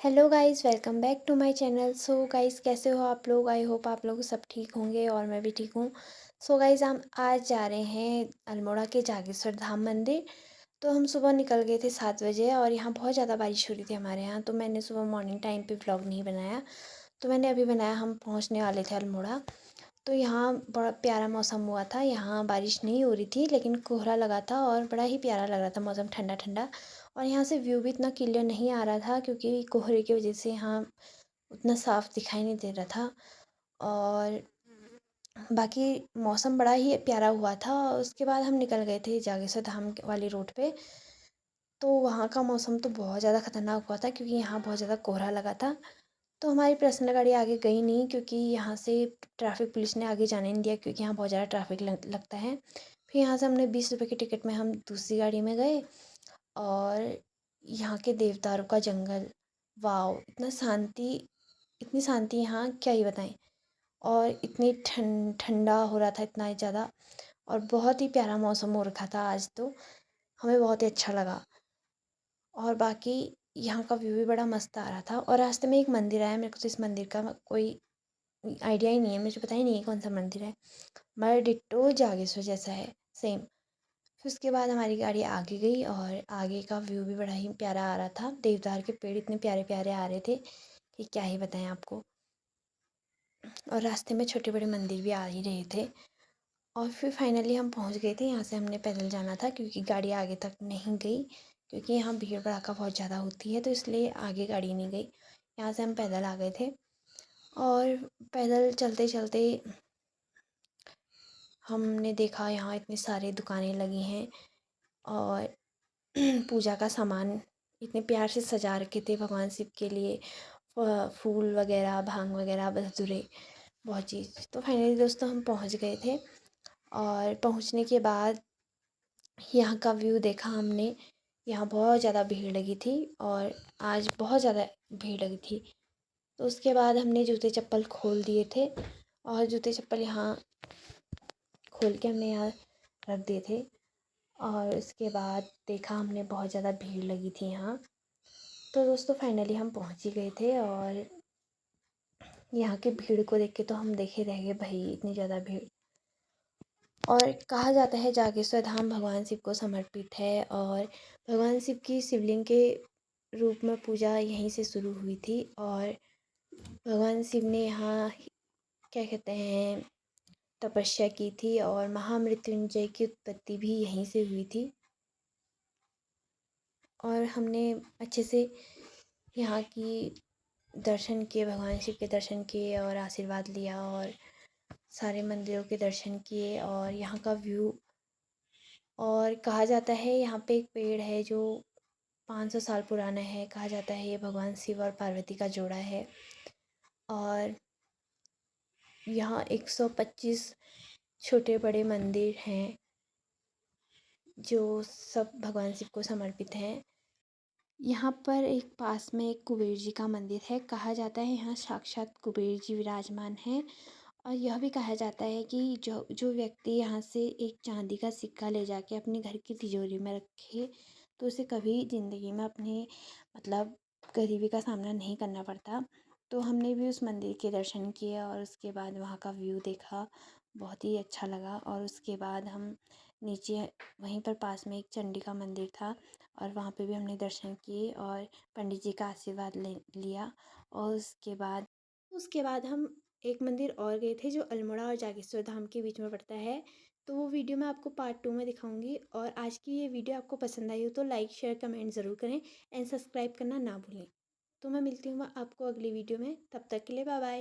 Hello guys, welcome back to my channel. So guys, कैसे हो आप लोग? आई होप आप लोग सब ठीक होंगे और मैं भी ठीक हूँ। सो गाइस, हम आज जा रहे हैं अल्मोड़ा के जागेश्वर धाम मंदिर। तो हम सुबह निकल गए थे 7 बजे और यहाँ बहुत ज़्यादा बारिश हो रही थी हमारे यहाँ। तो मैंने सुबह मॉर्निंग टाइम पे व्लॉग नहीं बनाया, तो मैंने अभी बनाया। हम पहुँचने वाले थे अल्मोड़ा। तो यहाँ बड़ा प्यारा मौसम हुआ था। यहाँ बारिश नहीं हो रही थी लेकिन कोहरा लगा था और बड़ा ही प्यारा लग रहा था मौसम, ठंडा ठंडा। और यहाँ से व्यू भी इतना क्लियर नहीं आ रहा था क्योंकि कोहरे की वजह से यहाँ उतना साफ दिखाई नहीं दे रहा था। और बाकी मौसम बड़ा ही प्यारा हुआ था। उसके बाद हम निकल गए थे जागेश्वर धाम वाली रोड पे। तो वहाँ का मौसम तो बहुत ज़्यादा खतरनाक हुआ था क्योंकि यहाँ बहुत ज़्यादा कोहरा लगा था। तो हमारी पर्सनल गाड़ी आगे गई नहीं क्योंकि यहाँ से ट्रैफिक पुलिस ने आगे जाने नहीं दिया क्योंकि यहाँ बहुत ज़्यादा ट्रैफिक लगता है। फिर यहाँ से हमने 20 रुपये की टिकट में हम दूसरी गाड़ी में गए। और यहाँ के देवदारों का जंगल, वाओ! इतनी शांति यहाँ क्या ही बताएं। और इतनी ठंडा हो रहा था, इतना ज़्यादा। और बहुत ही प्यारा मौसम हो रखा था आज तो। हमें बहुत ही अच्छा लगा। और बाकी यहाँ का व्यू भी बड़ा मस्त आ रहा था। और रास्ते में एक मंदिर आया, मेरे को तो इस मंदिर का कोई आइडिया ही नहीं है, मुझे पता ही नहीं है कौन सा मंदिर है। हमारा डिट्टो जागेश्वर जैसा है, सेम। फिर उसके बाद हमारी गाड़ी आगे गई और आगे का व्यू भी बड़ा ही प्यारा आ रहा था। देवदार के पेड़ इतने प्यारे प्यारे आ रहे थे कि क्या ही बताएं आपको। और रास्ते में छोटे बड़े मंदिर भी आ ही रहे थे। और फिर फाइनली हम पहुंच गए थे। यहाँ से हमने पैदल जाना था क्योंकि गाड़ी आगे तक नहीं गई क्योंकि यहाँ भीड़ भड़ाका बहुत ज़्यादा होती है, तो इसलिए आगे गाड़ी नहीं गई। यहाँ से हम पैदल आ गए थे। और पैदल चलते चलते हमने देखा यहाँ इतनी सारी दुकानें लगी हैं। और पूजा का सामान इतने प्यार से सजा रखे थे भगवान शिव के लिए। फूल वगैरह, भांग वगैरह, धतूरे, बहुत चीज़। तो फाइनली दोस्तों हम पहुंच गए थे। और पहुंचने के बाद यहाँ का व्यू देखा हमने। यहाँ बहुत ज़्यादा भीड़ लगी थी और आज बहुत ज़्यादा भीड़ लगी थी। तो उसके बाद हमने जूते चप्पल खोल दिए थे और जूते चप्पल यहाँ खोल के हमने यहाँ रख दिए थे। और उसके बाद देखा हमने बहुत ज़्यादा भीड़ लगी थी यहाँ। तो दोस्तों फाइनली हम पहुँच ही गए थे। और यहाँ की भीड़ को देख के तो हम देखे रह गए, भाई इतनी ज़्यादा भीड़। और कहा जाता है जागेश्वर धाम भगवान शिव को समर्पित है। और भगवान शिव की शिवलिंग के रूप में पूजा यहीं से शुरू हुई थी। और भगवान शिव ने यहाँ क्या कहते हैं, तपस्या की थी और महामृत्युंजय की उत्पत्ति भी यहीं से हुई थी। और हमने अच्छे से यहाँ की दर्शन किए, भगवान शिव के दर्शन किए और आशीर्वाद लिया और सारे मंदिरों के दर्शन किए और यहाँ का व्यू। और कहा जाता है यहाँ पे एक पेड़ है जो 500 साल पुराना है। कहा जाता है ये भगवान शिव और पार्वती का जोड़ा है। और यहाँ 125 छोटे बड़े मंदिर हैं जो सब भगवान शिव को समर्पित हैं। यहाँ पर एक पास में एक कुबेर जी का मंदिर है। कहा जाता है यहाँ साक्षात कुबेर जी विराजमान हैं। और यह भी कहा जाता है कि जो जो व्यक्ति यहाँ से एक चांदी का सिक्का ले जाके अपने घर की तिजोरी में रखे तो उसे कभी ज़िंदगी में अपने मतलब गरीबी का सामना नहीं करना पड़ता। तो हमने भी उस मंदिर के दर्शन किए और उसके बाद वहाँ का व्यू देखा, बहुत ही अच्छा लगा। और उसके बाद हम नीचे वहीं पर पास में एक चंडी का मंदिर था और वहाँ पे भी हमने दर्शन किए और पंडित जी का आशीर्वाद ले लिया। और उसके बाद हम एक मंदिर और गए थे जो अल्मोड़ा और जागेश्वर धाम के बीच में पड़ता है। तो वो वीडियो मैं आपको पार्ट 2 में दिखाऊंगी। और आज की ये वीडियो आपको पसंद आई हो तो लाइक शेयर कमेंट ज़रूर करें एंड सब्सक्राइब करना ना भूलें। तो मैं मिलती हूँ आपको अगली वीडियो में, तब तक के लिए बाय बाय।